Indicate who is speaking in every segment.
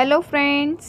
Speaker 1: Hello friends.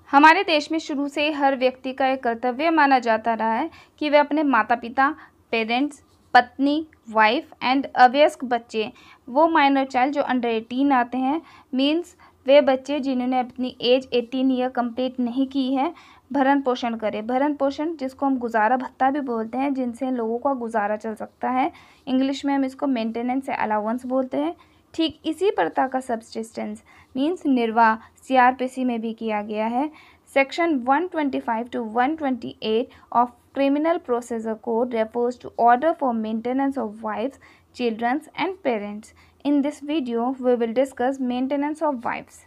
Speaker 1: हमारे देश में शुरू से ही हर व्यक्ति का एक कर्तव्य माना जाता रहा है कि वे अपने माता पिता, पेरेंट्स, पत्नी, वाइफ एंड अवयस्क बच्चे, वो माइनर चाइल्ड जो अंडर 18 आते हैं, मीन्स वे बच्चे जिन्होंने अपनी एज 18 ईयर कंप्लीट नहीं की है, भरण पोषण करें। भरण पोषण जिसको हम गुजारा भत्ता भी बोलते हैं, जिनसे लोगों का गुजारा चल सकता है। इंग्लिश में हम इसको मेंटेनेंस या अलाउंस बोलते हैं। ठीक इसी प्रकार का सब्सिस्टेंस मीन्स निर्वाह सीआरपीसी में भी किया गया है। Section 125 to 128 of criminal procedure code refers to order for maintenance of wives, children and parents. In this video, we will discuss maintenance of wives.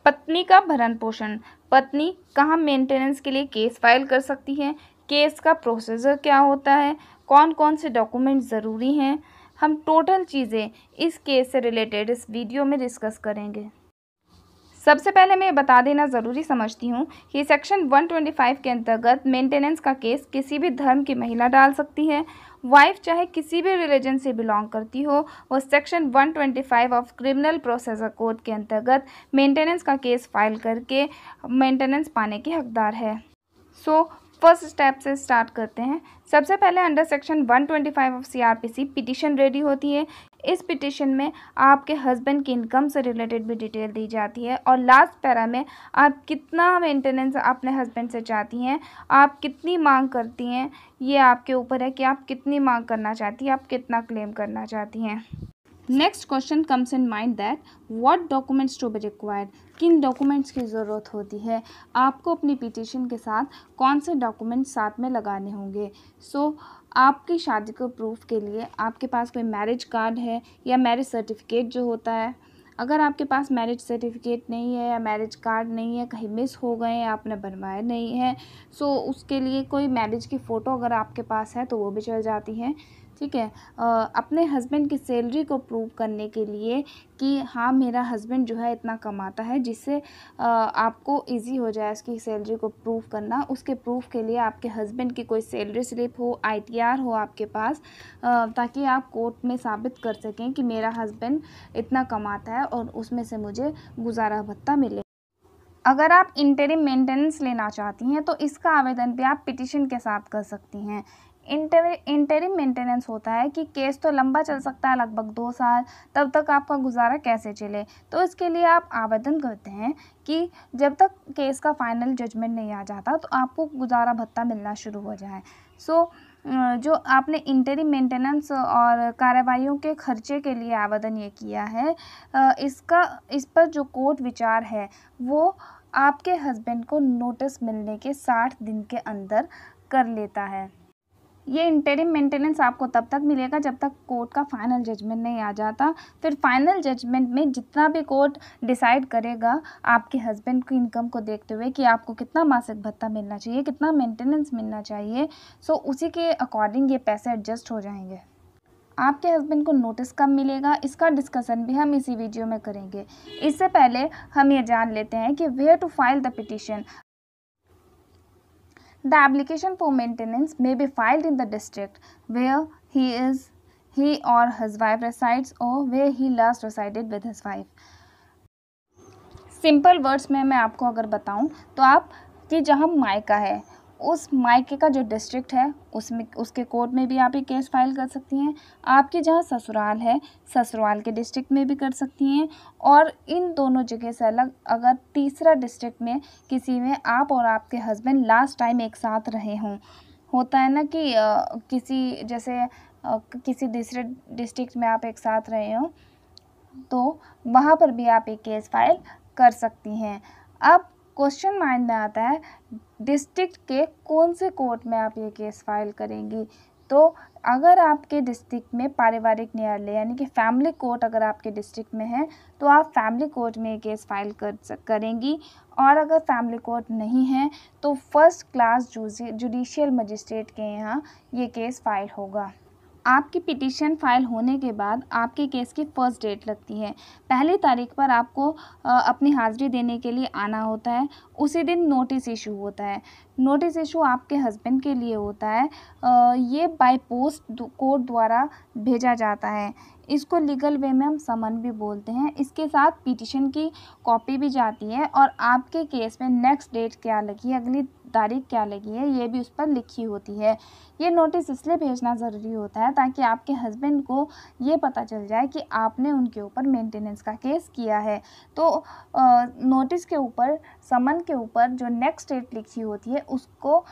Speaker 1: पत्नी का भरण पोषण। पत्नी कहाँ मेंटेनेंस के लिए केस फाइल कर सकती है, केस का प्रोसीजर क्या होता है, कौन कौन से डॉक्यूमेंट ज़रूरी हैं, हम टोटल चीज़ें इस केस से रिलेटेड इस वीडियो में डिस्कस करेंगे। सबसे पहले मैं ये बता देना ज़रूरी समझती हूँ कि सेक्शन 125 के अंतर्गत मेंटेनेंस का केस किसी भी धर्म की महिला डाल सकती है। वाइफ चाहे किसी भी रिलीजन से बिलोंग करती हो, वो section 125 of criminal procedure code के अंतर्गत मेंटेनेंस का केस फाइल करके मेंटेनेंस पाने की हकदार है। फर्स्ट स्टेप से स्टार्ट करते हैं। सबसे पहले under section 125 of CrPC petition ready होती है। इस पिटीशन में आपके हस्बैंड की इनकम से रिलेटेड भी डिटेल दी जाती है और लास्ट पैरा में आप कितना मेंटेनेंस अपने हस्बैंड से चाहती हैं, आप कितनी मांग करती हैं, ये आपके ऊपर है कि आप कितनी मांग करना चाहती हैं, आप कितना क्लेम करना चाहती हैं। Next question comes in mind that what documents to be required. किन डॉक्यूमेंट्स की ज़रूरत होती है, आपको अपनी पिटीशन के साथ कौन से डॉक्यूमेंट्स साथ में लगाने होंगे। आपकी शादी को प्रूफ के लिए आपके पास कोई मैरिज कार्ड है या मैरिज सर्टिफिकेट जो होता है। अगर आपके पास मैरिज सर्टिफिकेट नहीं है या मैरिज कार्ड नहीं है, कहीं मिस हो गए हैं, आपने बनवाए नहीं है, उसके लिए कोई मैरिज की फ़ोटो अगर आपके पास है तो वो भी चल जाती है। ठीक है। अपने हस्बैंड की सैलरी को प्रूव करने के लिए कि हाँ मेरा हस्बैंड जो है इतना कमाता है, जिससे आपको इजी हो जाए उसकी सैलरी को प्रूव करना। उसके प्रूफ के लिए आपके हस्बैंड की कोई सैलरी स्लिप हो, आईटीआर हो आपके पास, ताकि आप कोर्ट में साबित कर सकें कि मेरा हस्बैंड इतना कमाता है और उसमें से मुझे गुजारा भत्ता मिले। अगर आप इंटरिम मेंटेनेंस लेना चाहती हैं तो इसका आवेदन भी आप पिटीशन के साथ कर सकती हैं। इंटरिम मेंटेनेंस होता है कि केस तो लंबा चल सकता है, लगभग 2 साल, तब तक आपका गुजारा कैसे चले। तो इसके लिए आप आवेदन करते हैं कि जब तक केस का फाइनल जजमेंट नहीं आ जाता तो आपको गुजारा भत्ता मिलना शुरू हो जाए। जो आपने इंटरिम मेंटेनेंस और कार्रवाइयों के खर्चे के लिए आवेदन ये किया है, इस पर जो कोर्ट विचार है वो आपके हस्बैंड को नोटिस मिलने के 60 दिन के अंदर कर लेता है। ये इंटरिम मेंटेनेंस आपको तब तक मिलेगा जब तक कोर्ट का फाइनल जजमेंट नहीं आ जाता। फिर फाइनल जजमेंट में जितना भी कोर्ट डिसाइड करेगा आपके हस्बैंड की इनकम को देखते हुए कि आपको कितना मासिक भत्ता मिलना चाहिए, कितना मेंटेनेंस मिलना चाहिए, उसी के अकॉर्डिंग ये पैसे एडजस्ट हो जाएंगे। आपके हस्बैंड को नोटिस कब मिलेगा, इसका डिस्कशन भी हम इसी वीडियो में करेंगे। इससे पहले हम ये जान लेते हैं कि where to file the petition. The application for maintenance may be filed in the district where he or his wife resides or where he last resided with his wife. Simple words में मैं आपको अगर बताऊं तो आप कि जहां मायका है उस मायके का जो डिस्ट्रिक्ट है उसमें उसके कोर्ट में भी आप ये केस फाइल कर सकती हैं। आपके जहाँ ससुराल है ससुराल के डिस्ट्रिक्ट में भी कर सकती हैं, और इन दोनों जगह से अलग अगर तीसरा डिस्ट्रिक्ट में किसी में आप और आपके हस्बैंड लास्ट टाइम एक साथ रहे हों। होता है ना कि किसी दूसरे डिस्ट्रिक्ट में आप एक साथ रहे हों तो वहाँ पर भी आप एक केस फाइल कर सकती हैं। अब क्वेश्चन माइंड में आता है डिस्ट्रिक्ट के कौन से कोर्ट में आप ये केस फाइल करेंगी। तो अगर आपके डिस्ट्रिक्ट में पारिवारिक न्यायालय यानी कि फैमिली कोर्ट अगर आपके डिस्ट्रिक्ट में है तो आप फैमिली कोर्ट में ये केस फाइल करेंगी, और अगर फैमिली कोर्ट नहीं है तो फर्स्ट क्लास जुडिशियल मजिस्ट्रेट के यहाँ ये केस फाइल होगा। आपकी पिटीशन फाइल होने के बाद आपके केस की फ़र्स्ट डेट लगती है। पहली तारीख पर आपको अपनी हाज़िरी देने के लिए आना होता है। उसी दिन नोटिस इशू होता है। नोटिस इशू आपके हस्बैंड के लिए होता है। ये बाय पोस्ट कोर्ट द्वारा भेजा जाता है। इसको लीगल वे में हम समन भी बोलते हैं। इसके साथ पिटीशन की कॉपी भी जाती है और आपके केस में नेक्स्ट डेट क्या लगी है, अगली तारीख क्या लगी है, ये भी उस पर लिखी होती है। ये नोटिस इसलिए भेजना ज़रूरी होता है ताकि आपके हस्बैंड को ये पता चल जाए कि आपने उनके ऊपर मेंटेनेंस का केस किया है। तो नोटिस के ऊपर, समन के ऊपर जो नेक्स्ट डेट लिखी होती है उसको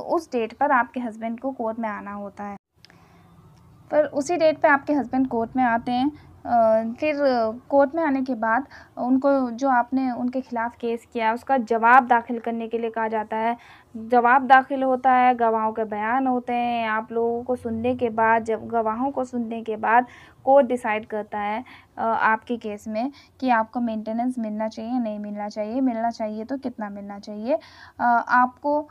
Speaker 1: उस डेट पर आपके हस्बैंड को कोर्ट में आना होता है। पर उसी डेट पे आपके हस्बैंड कोर्ट में आते हैं। फिर कोर्ट में आने के बाद उनको जो आपने उनके ख़िलाफ़ केस किया है उसका जवाब दाखिल करने के लिए कहा जाता है। जवाब दाखिल होता है, गवाहों के बयान होते हैं। आप लोगों को सुनने के बाद, जब गवाहों को सुनने के बाद कोर्ट डिसाइड करता है आपके केस में कि आपको मेंटेनेंस मिलना चाहिए, नहीं मिलना चाहिए तो कितना मिलना चाहिए। आपको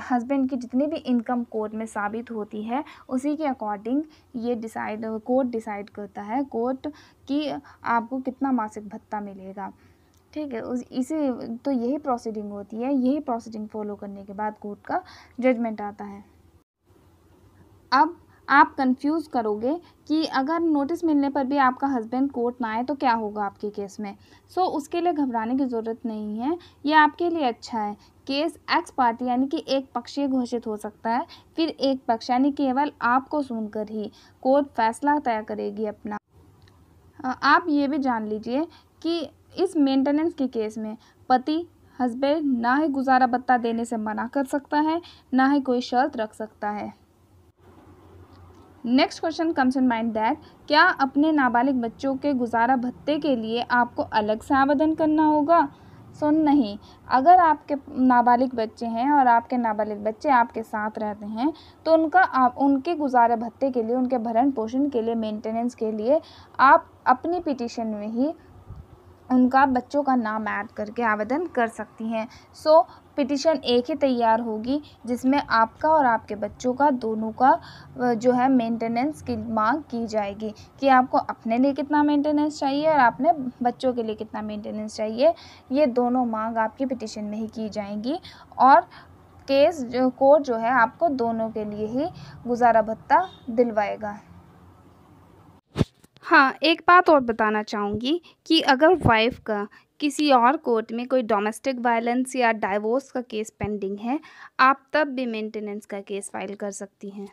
Speaker 1: हस्बैंड की जितनी भी इनकम कोर्ट में साबित होती है उसी के अकॉर्डिंग ये कोर्ट डिसाइड करता है कोर्ट कि आपको कितना मासिक भत्ता मिलेगा। ठीक है, तो यही प्रोसीडिंग होती है। यही प्रोसीडिंग फॉलो करने के बाद कोर्ट का जजमेंट आता है। अब आप कंफ्यूज करोगे कि अगर नोटिस मिलने पर भी आपका हस्बैंड कोर्ट ना आए तो क्या होगा आपके केस में। उसके लिए घबराने की ज़रूरत नहीं है। ये आपके लिए अच्छा है। केस एक्स पार्टी यानी कि एक पक्षीय घोषित हो सकता है। फिर एक पक्ष यानी केवल आपको सुनकर ही कोर्ट फैसला तय करेगी अपना। आप ये भी जान लीजिए कि इस मेंटेनेंस के केस में पति हस्बैंड ना ही गुजारा भत्ता देने से मना कर सकता है, ना ही कोई शर्त रख सकता है। Next question comes in mind that क्या अपने नाबालिग बच्चों के गुजारा भत्ते के लिए आपको अलग से आवेदन करना होगा? नहीं, अगर आपके नाबालिग बच्चे हैं और आपके नाबालिग बच्चे आपके साथ रहते हैं तो उनके गुजारा भत्ते के लिए, उनके भरण पोषण के लिए, मेंटेनेंस के लिए आप अपनी पिटीशन में ही उनका बच्चों का नाम ऐड करके आवेदन कर सकती हैं। पिटीशन एक ही तैयार होगी जिसमें आपका और आपके बच्चों का दोनों का जो है मेंटेनेंस की मांग की जाएगी कि आपको अपने लिए कितना मेंटेनेंस चाहिए और अपने बच्चों के लिए कितना मेंटेनेंस चाहिए। ये दोनों मांग आपकी पिटीशन में ही की जाएंगी और कोर्ट जो है आपको दोनों के लिए ही गुजारा भत्ता दिलवाएगा। हाँ, एक बात और बताना चाहूँगी कि अगर वाइफ़ का किसी और कोर्ट में कोई डोमेस्टिक वायलेंस या डाइवोर्स का केस पेंडिंग है, आप तब भी मेंटेनेंस का केस फाइल कर सकती हैं।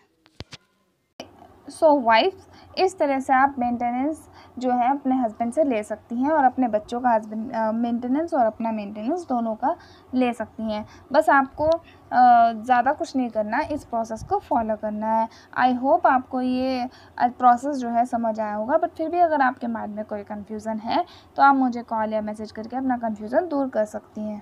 Speaker 1: वाइफ़, इस तरह से आप मेंटेनेंस जो है अपने हस्बैंड से ले सकती हैं और अपने बच्चों का मेंटेनेंस और अपना मेंटेनेंस दोनों का ले सकती हैं। बस आपको ज़्यादा कुछ नहीं करना, इस प्रोसेस को फॉलो करना है। आई होप आपको ये प्रोसेस जो है समझ आया होगा, बट फिर भी अगर आपके माइंड में कोई कन्फ्यूज़न है तो आप मुझे कॉल या मैसेज करके अपना कन्फ्यूज़न दूर कर सकती हैं।